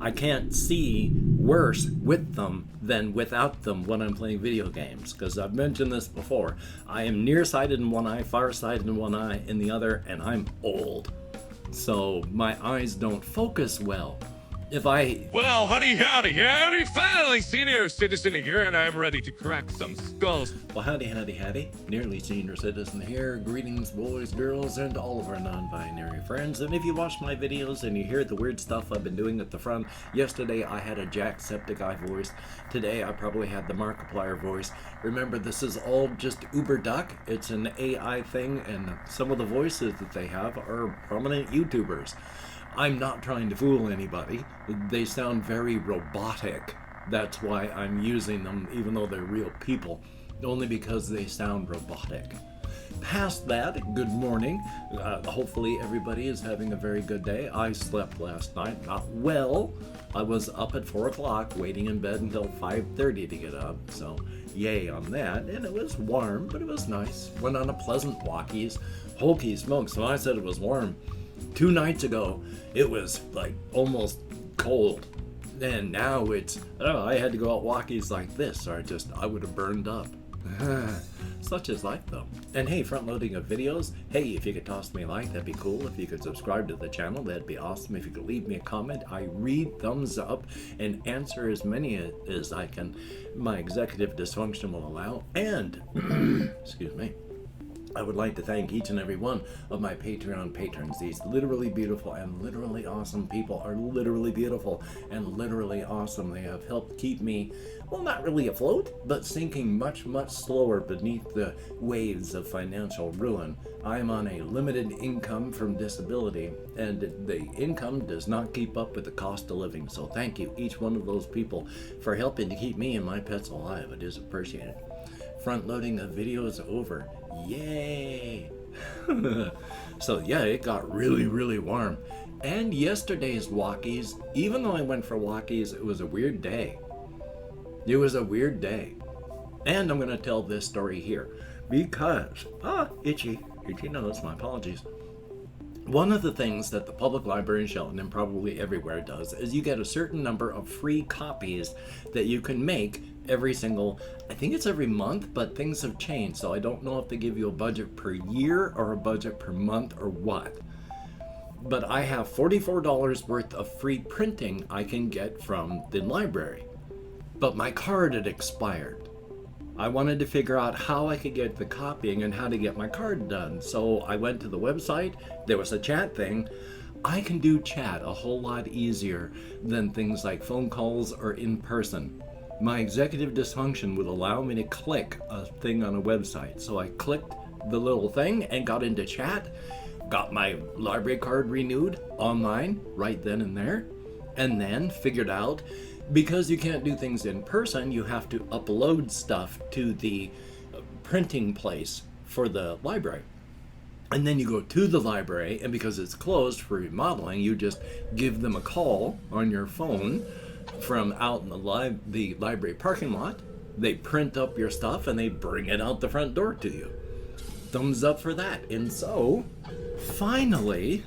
I can't see worse with them than without them when I'm playing video games, because I've mentioned this before. I am nearsighted in one eye, farsighted in one eye in the other, and I'm old. So my eyes don't focus well. Well, howdy, finally senior citizen here, and I'm ready to crack some skulls. Well, howdy, nearly senior citizen here. Greetings, boys, girls, and all of our non-binary friends. And if you watch my videos and you hear the weird stuff I've been doing at the front, yesterday I had a Jacksepticeye voice. Today I probably had the Markiplier voice. Remember, this is all just Uberduck. It's an AI thing, and some of the voices that they have are prominent YouTubers. I'm not trying to fool anybody. They sound very robotic. That's why I'm using them, even though they're real people, only because they sound robotic. Past that, good morning. Hopefully everybody is having a very good day. I slept last night, not well. I was up at 4 o'clock, waiting in bed until 5:30 to get up, so yay on that. And it was warm, but it was nice. Went on a pleasant walkies. Holy smokes, when I said it was warm, 2 nights ago, it was like almost cold. And now I had to go out walkies like this, or I would have burned up. Such is life, though. And hey, front loading of videos. Hey, if you could toss me a like, that'd be cool. If you could subscribe to the channel, that'd be awesome. If you could leave me a comment, I read thumbs up and answer as many as I can. My executive dysfunction will allow. And, excuse me, I would like to thank each and every one of my Patreon patrons. These literally beautiful and literally awesome people are literally beautiful and literally awesome. They have helped keep me, well, not really afloat, but sinking much, much slower beneath the waves of financial ruin. I am on a limited income from disability, and the income does not keep up with the cost of living. So thank you, each one of those people, for helping to keep me and my pets alive. It is appreciated. Front loading of videos over. Yay! So yeah, it got really, really warm. And yesterday's walkies, even though I went for walkies, it was a weird day. It was a weird day. And I'm going to tell this story here because, itchy nose, my apologies. One of the things that the public library in Shelton, and probably everywhere, does is you get a certain number of free copies that you can make every single, I think it's every month, but things have changed, so I don't know if they give you a budget per year or a budget per month or what. But I have $44 worth of free printing I can get from the library. But my card had expired. I wanted to figure out how I could get the copying and how to get my card done. So I went to the website. There was a chat thing. I can do chat a whole lot easier than things like phone calls or in person. My executive dysfunction would allow me to click a thing on a website. So I clicked the little thing and got into chat, got my library card renewed online right then and there, and then figured out, because you can't do things in person, you have to upload stuff to the printing place for the library. And then you go to the library, and because it's closed for remodeling, you just give them a call on your phone from out in the library parking lot. They print up your stuff and they bring it out the front door to you. Thumbs up for that. And so, finally,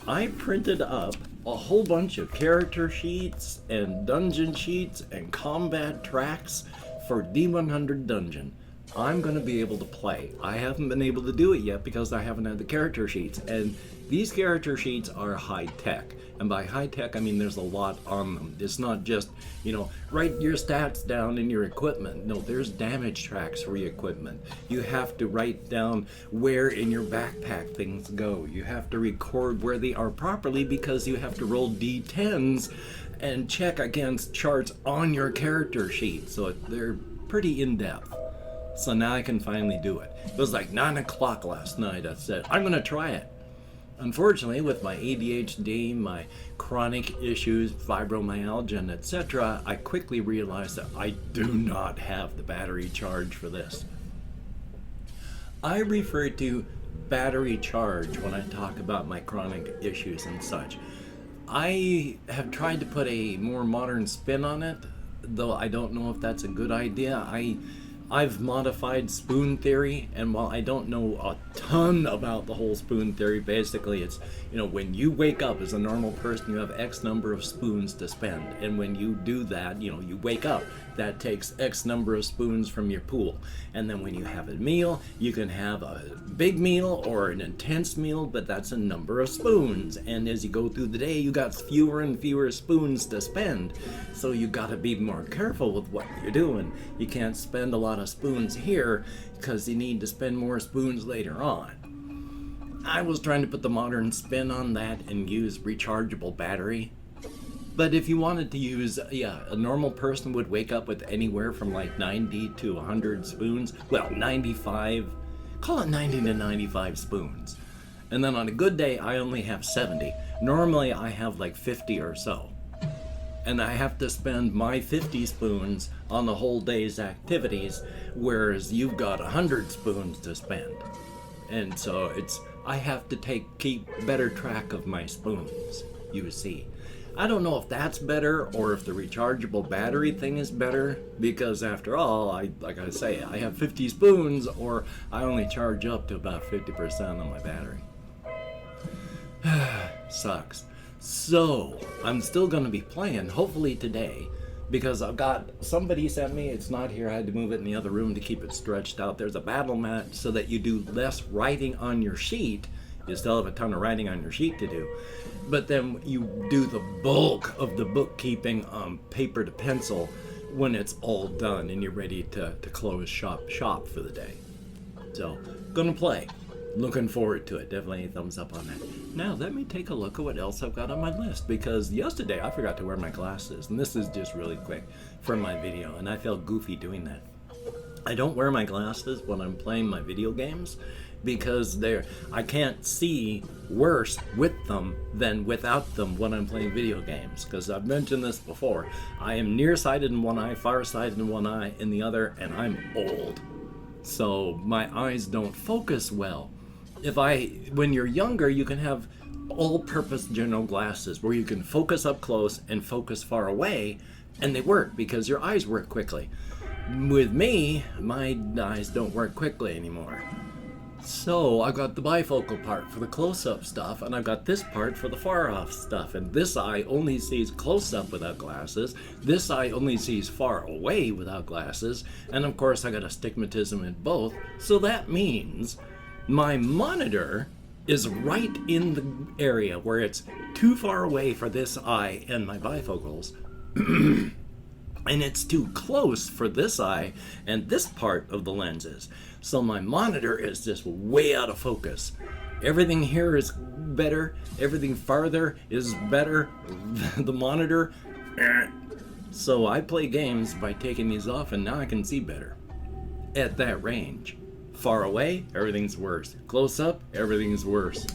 I printed up a whole bunch of character sheets and dungeon sheets and combat tracks for D100 dungeon. I'm going to be able to play. I haven't been able to do it yet because I haven't had the character sheets, and these character sheets are high tech. And by high tech, I mean there's a lot on them. It's not just, write your stats down in your equipment. No, there's damage tracks for your equipment. You have to write down where in your backpack things go. You have to record where they are properly because you have to roll D10s and check against charts on your character sheet. So they're pretty in-depth. So now I can finally do it. It was like 9 o'clock last night. I said, I'm going to try it. Unfortunately, with my ADHD, my chronic issues, fibromyalgia, and etc., I quickly realized that I do not have the battery charge for this. I refer to battery charge when I talk about my chronic issues and such. I have tried to put a more modern spin on it, though I don't know if that's a good idea. I've modified spoon theory, and while I don't know a ton about the whole spoon theory, basically it's, when you wake up as a normal person, you have X number of spoons to spend. And when you do that, you wake up, that takes X number of spoons from your pool. And then when you have a meal, you can have a big meal or an intense meal, but that's a number of spoons. And as you go through the day, you got fewer and fewer spoons to spend. So you got to be more careful with what you're doing. You can't spend a lot of spoons here because you need to spend more spoons later on. I was trying to put the modern spin on that and use rechargeable battery. But if you wanted to use, a normal person would wake up with anywhere from like 90 to 100 spoons. Well, 95, call it 90 to 95 spoons. And then on a good day, I only have 70. Normally, I have like 50 or so. And I have to spend my 50 spoons on the whole day's activities, whereas you've got 100 spoons to spend. And so I have to keep better track of my spoons, you see. I don't know if that's better or if the rechargeable battery thing is better, because after all, like I say, I have 50 spoons, or I only charge up to about 50% on my battery. Sucks. So, I'm still going to be playing, hopefully today, because somebody sent me, it's not here, I had to move it in the other room to keep it stretched out. There's a battle mat so that you do less writing on your sheet. You still have a ton of writing on your sheet to do, but then you do the bulk of the bookkeeping on paper to pencil when it's all done and you're ready to close shop for the day. So, gonna play. Looking forward to it. Definitely a thumbs up on that. Now, let me take a look at what else I've got on my list, because yesterday I forgot to wear my glasses, and this is just really quick for my video, and I felt goofy doing that. I don't wear my glasses when I'm playing my video games, because I can't see worse with them than without them when I'm playing video games, because I've mentioned this before. I am nearsighted in one eye, farsighted in one eye in the other, and I'm old. So my eyes don't focus well. When you're younger, you can have all-purpose general glasses where you can focus up close and focus far away, and they work because your eyes work quickly. With me, my eyes don't work quickly anymore. So I've got the bifocal part for the close-up stuff, and I've got this part for the far-off stuff, and this eye only sees close-up without glasses, this eye only sees far away without glasses, and of course I got astigmatism in both, so that means my monitor is right in the area where it's too far away for this eye and my bifocals, and it's too close for this eye and this part of the lenses. So my monitor is just way out of focus. Everything here is better, everything farther is better, the monitor. So I play games by taking these off, and now I can see better at that range. Far away, everything's worse. Close up, everything's worse.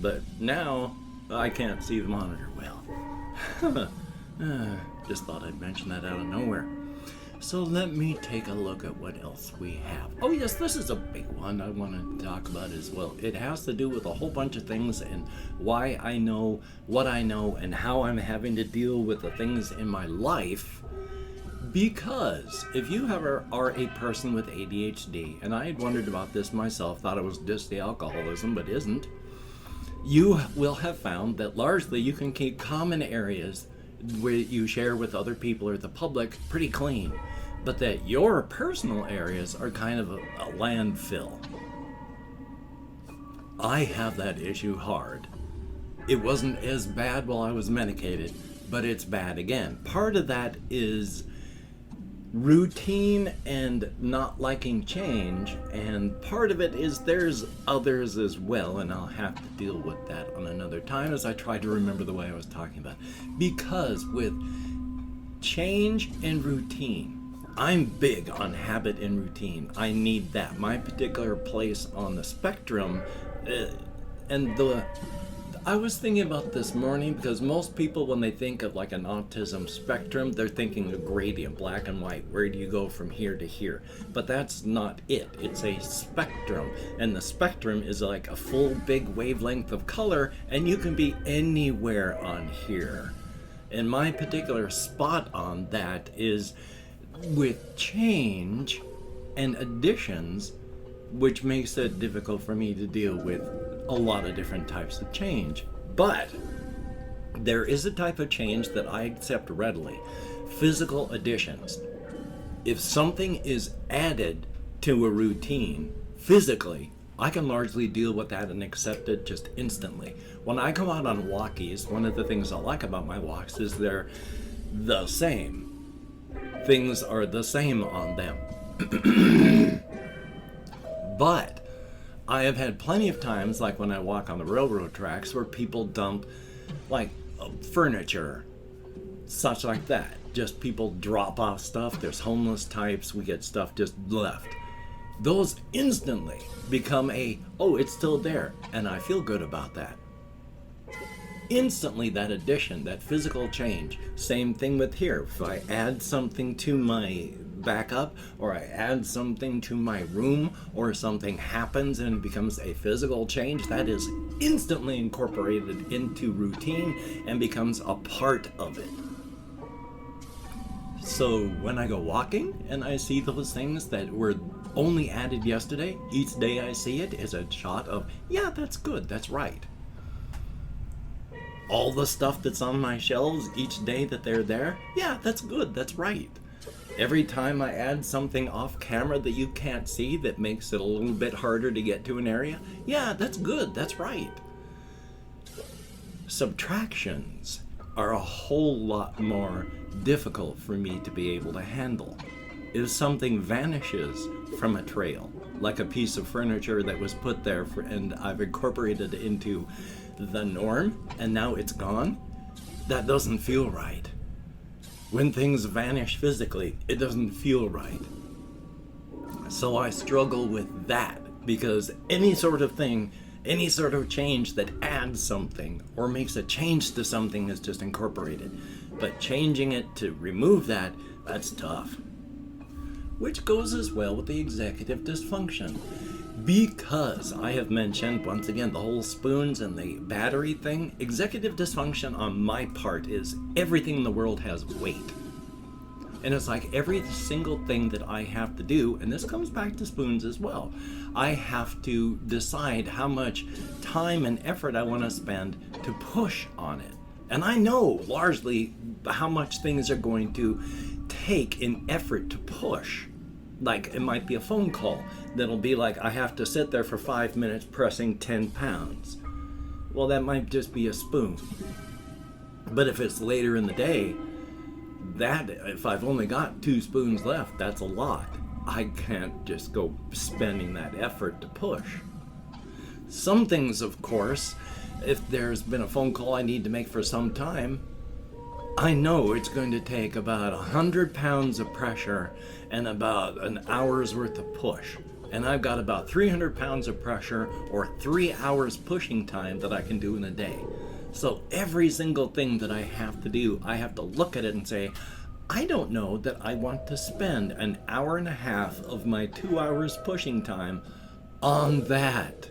But now I can't see the monitor well. Just thought I'd mention that out of nowhere. So let me take a look at what else we have. Oh yes, this is a big one I want to talk about as well. It has to do with a whole bunch of things and why I know what I know and how I'm having to deal with the things in my life. Because if you are a person with ADHD, and I had wondered about this myself, thought it was just the alcoholism, but isn't, you will have found that largely you can keep common areas where you share with other people or the public pretty clean, but that your personal areas are kind of a landfill. I have that issue hard. It wasn't as bad while I was medicated, but it's bad again. Part of that is routine and not liking change, and part of it is there's others as well, and I'll have to deal with that on another time as I try to remember the way I was talking about. Because with change and routine, I'm big on habit and routine. I need that. My particular place on the spectrum, I was thinking about this morning, because most people, when they think of like an autism spectrum, they're thinking a gradient, black and white. Where do you go from here to here? But that's not it. It's a spectrum, and the spectrum is like a full big wavelength of color, and you can be anywhere on here. And my particular spot on that is with change. and additions, which makes it difficult for me to deal with a lot of different types of change. But there is a type of change that I accept readily: physical additions. If something is added to a routine physically, I can largely deal with that and accept it just instantly. When I go out on walkies, one of the things I like about my walks is they're the same. Things are the same on them. But I have had plenty of times, like when I walk on the railroad tracks, where people dump like furniture, such like that. Just people drop off stuff. There's homeless types. We get stuff just left. Those instantly become oh, it's still there, and I feel good about that. Instantly, that addition, that physical change. Same thing with here. If I add something to my backup, or I add something to my room, or something happens and becomes a physical change, that is instantly incorporated into routine and becomes a part of it. So when I go walking and I see those things that were only added yesterday, each day I see it is a shot of, yeah, that's good, that's right. All the stuff that's on my shelves each day that they're there, yeah, that's good, that's right. Every time I add something off camera that you can't see that makes it a little bit harder to get to an area, yeah, that's good, that's right. Subtractions are a whole lot more difficult for me to be able to handle. If something vanishes from a trail, like a piece of furniture that was put there and I've incorporated it into the norm, and now it's gone, that doesn't feel right. When things vanish physically, it doesn't feel right. So I struggle with that, because any sort of thing, any sort of change that adds something or makes a change to something is just incorporated. But changing it to remove that, that's tough. Which goes as well with the executive dysfunction. Because I have mentioned, once again, the whole spoons and the battery thing, executive dysfunction on my part is everything in the world has weight. And it's like every single thing that I have to do, and this comes back to spoons as well, I have to decide how much time and effort I want to spend to push on it. And I know largely how much things are going to take in effort to push. Like, it might be a phone call that'll be like, I have to sit there for 5 minutes pressing 10 pounds. Well, that might just be a spoon. But if it's later in the day, if I've only got 2 spoons left, that's a lot. I can't just go spending that effort to push. Some things, of course, if there's been a phone call I need to make for some time, I know it's going to take about 100 pounds of pressure and about an hour's worth of push. And I've got about 300 pounds of pressure or 3 hours pushing time that I can do in a day. So every single thing that I have to do, I have to look at it and say, I don't know that I want to spend an hour and a half of my 2 hours pushing time on that.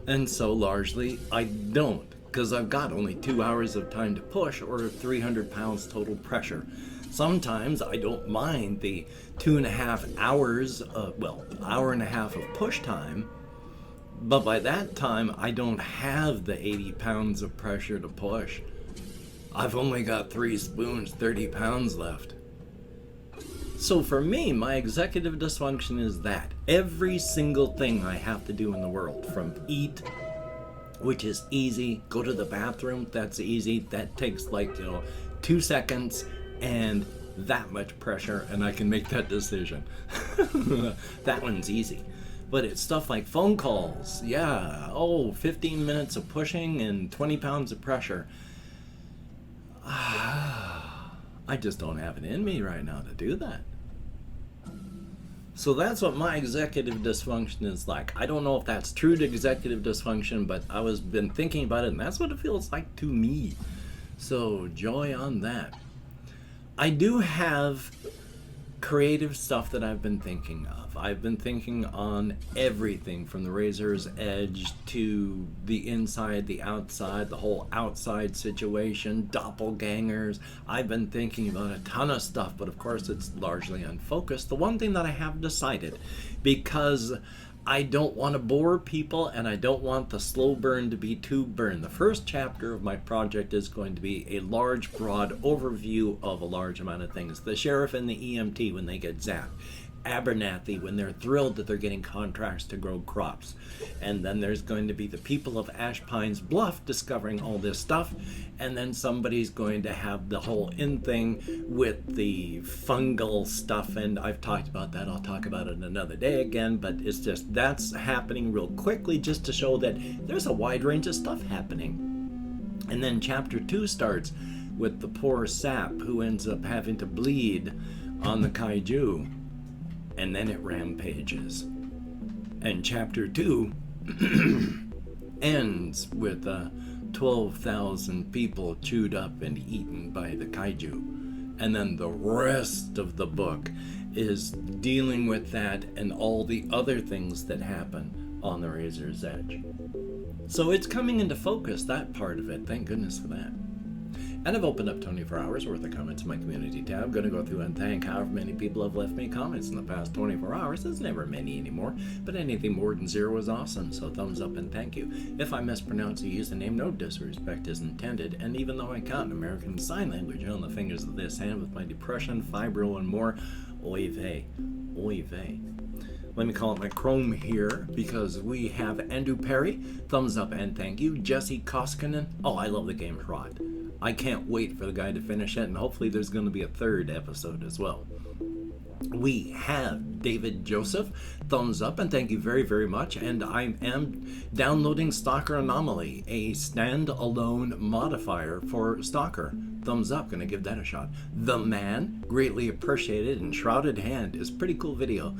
And so largely, I don't, because I've got only 2 hours of time to push or 300 pounds total pressure. Sometimes I don't mind the 2.5 hours, hour and a half of push time, but by that time, I don't have the 80 pounds of pressure to push. I've only got 3 spoons, 30 pounds left. So for me, my executive dysfunction is that every single thing I have to do in the world, from eat, which is easy, go to the bathroom, that's easy, that takes 2 seconds and that much pressure, and I can make that decision. That one's easy. But it's stuff like phone calls, 15 minutes of pushing and 20 pounds of pressure. I just don't have it in me right now to do that. So that's what my executive dysfunction is like. I don't know if that's true to executive dysfunction, but I was been thinking about it, and that's what it feels like to me. So joy on that. I do have creative stuff that I've been thinking of. I've been thinking on everything from the razor's edge to the inside, the outside, the whole outside situation, doppelgangers. I've been thinking about a ton of stuff, but of course it's largely unfocused. The one thing that I have decided, because I don't want to bore people and I don't want the slow burn to be too burned. The first chapter of my project is going to be a large, broad overview of a large amount of things. The sheriff and the EMT when they get zapped. Abernathy when they're thrilled that they're getting contracts to grow crops. And then there's going to be the people of Ash Pines Bluff discovering all this stuff. And then somebody's going to have the whole in thing with the fungal stuff. And I've talked about that. I'll talk about it another day again. But it's just, that's happening real quickly just to show that there's a wide range of stuff happening. And then chapter 2 starts with the poor sap who ends up having to bleed on the kaiju. And then it rampages. And chapter 2 ends with 12,000 people chewed up and eaten by the kaiju. And then the rest of the book is dealing with that and all the other things that happen on the razor's edge. So it's coming into focus, that part of it. Thank goodness for that. And I've opened up 24 hours worth of comments in my community tab. I'm going to go through and thank however many people have left me comments in the past 24 hours. There's never many anymore, but anything more than 0 is awesome, so thumbs up and thank you. If I mispronounce a username, no disrespect is intended, and even though I count American Sign Language on the fingers of this hand with my depression, fibro, and more, oy vey, oy vey. Let me call it my Chrome here because we have Andrew Perry, thumbs up and thank you. Jesse Koskinen, oh, I love the game Rod. I can't wait for the guy to finish it, and hopefully there's going to be a 3rd episode as well. We have David Joseph, thumbs up and thank you very, very much. And I am downloading Stalker Anomaly, a standalone modifier for Stalker. Thumbs up, gonna give that a shot. The Man, greatly appreciated, and Shrouded Hand is pretty cool video.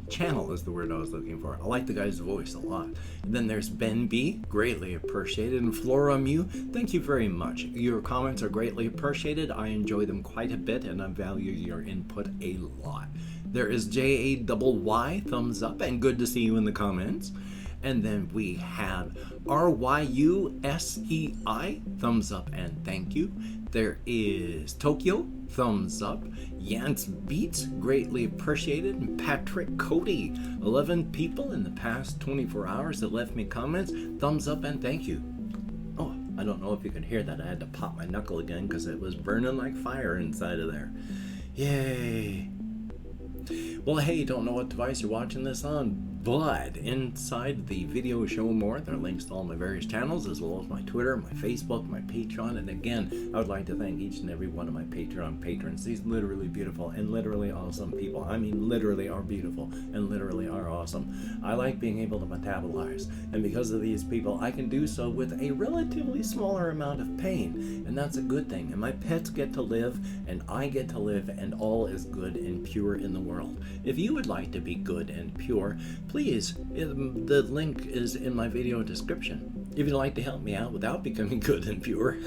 Channel is the word I was looking for. I like the guy's voice a lot. And then there's Ben B, greatly appreciated, and Flora Mew, thank you very much. Your comments are greatly appreciated. I enjoy them quite a bit, and I value your input a lot. There is JAYY, thumbs up, and good to see you in the comments. And then we have RYUSEI, thumbs up and thank you. There is Tokyo, thumbs up. Yance Beats, greatly appreciated. And Patrick Cody, 11 people in the past 24 hours that left me comments. Thumbs up and thank you. Oh, I don't know if you can hear that. I had to pop my knuckle again because it was burning like fire inside of there. Yay. Well, hey, don't know what device you're watching this on, but inside the video show more, there are links to all my various channels, as well as my Twitter, my Facebook, my Patreon, and again, I would like to thank each and every one of my Patreon patrons. These literally beautiful and literally awesome people. I mean, literally are beautiful and literally are awesome. I like being able to metabolize, and because of these people, I can do so with a relatively smaller amount of pain, and that's a good thing. And my pets get to live, and I get to live, and all is good and pure in the world. If you would like to be good and pure, please, the link is in my video description. If you'd like to help me out without becoming good and pure,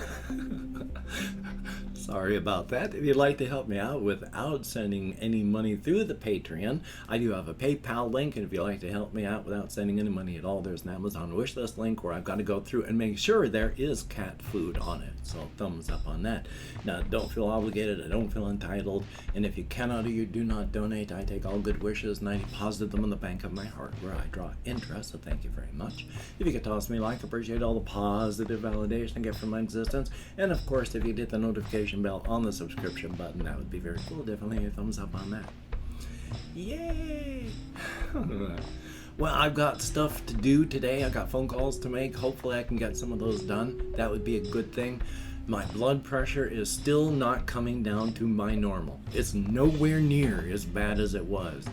sorry about that. If you'd like to help me out without sending any money through the Patreon, I do have a PayPal link, and if you'd like to help me out without sending any money at all, there's an Amazon wishlist link where I've got to go through and make sure there is cat food on it. So thumbs up on that. Now, don't feel obligated. I don't feel entitled. And if you cannot or you do not donate, I take all good wishes and I deposit them in the bank of my heart where I draw interest. So thank you very much. If you could toss me a like, appreciate all the positive validation I get from my existence. And of course, if you hit the notification bell on the subscription button, that would be very cool. Definitely a thumbs up on that. Yay! Well, I've got stuff to do today. I've got phone calls to make. Hopefully I can get some of those done. That would be a good thing. My blood pressure is still not coming down to my normal. It's nowhere near as bad as it was.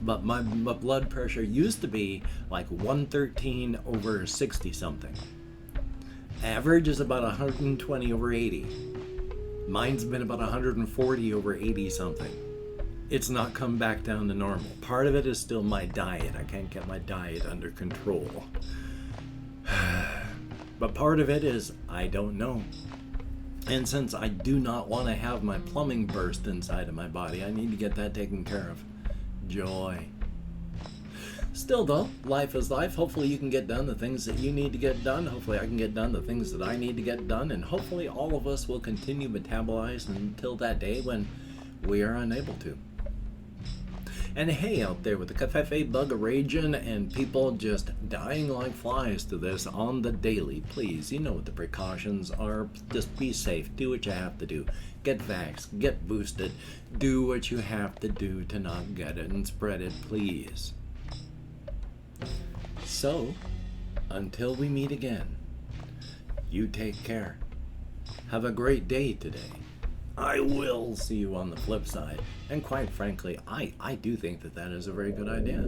But my blood pressure used to be like 113 over 60 something. Average is about 120 over 80. Mine's been about 140 over 80 something. It's not come back down to normal. Part of it is still my diet. I can't get my diet under control. But part of it is I don't know. And since I do not want to have my plumbing burst inside of my body, I need to get that taken care of. Joy. Still though, life is life. Hopefully you can get done the things that you need to get done. Hopefully I can get done the things that I need to get done. And hopefully all of us will continue metabolize until that day when we are unable to. And hey, out there with the covfefe bug raging and people just dying like flies to this on the daily, please, you know what the precautions are. Just be safe. Do what you have to do. Get vaxxed. Get boosted. Do what you have to do to not get it and spread it, please. So, until we meet again, you take care. Have a great day today. I will see you on the flip side. And quite frankly, I do think that that is a very good idea.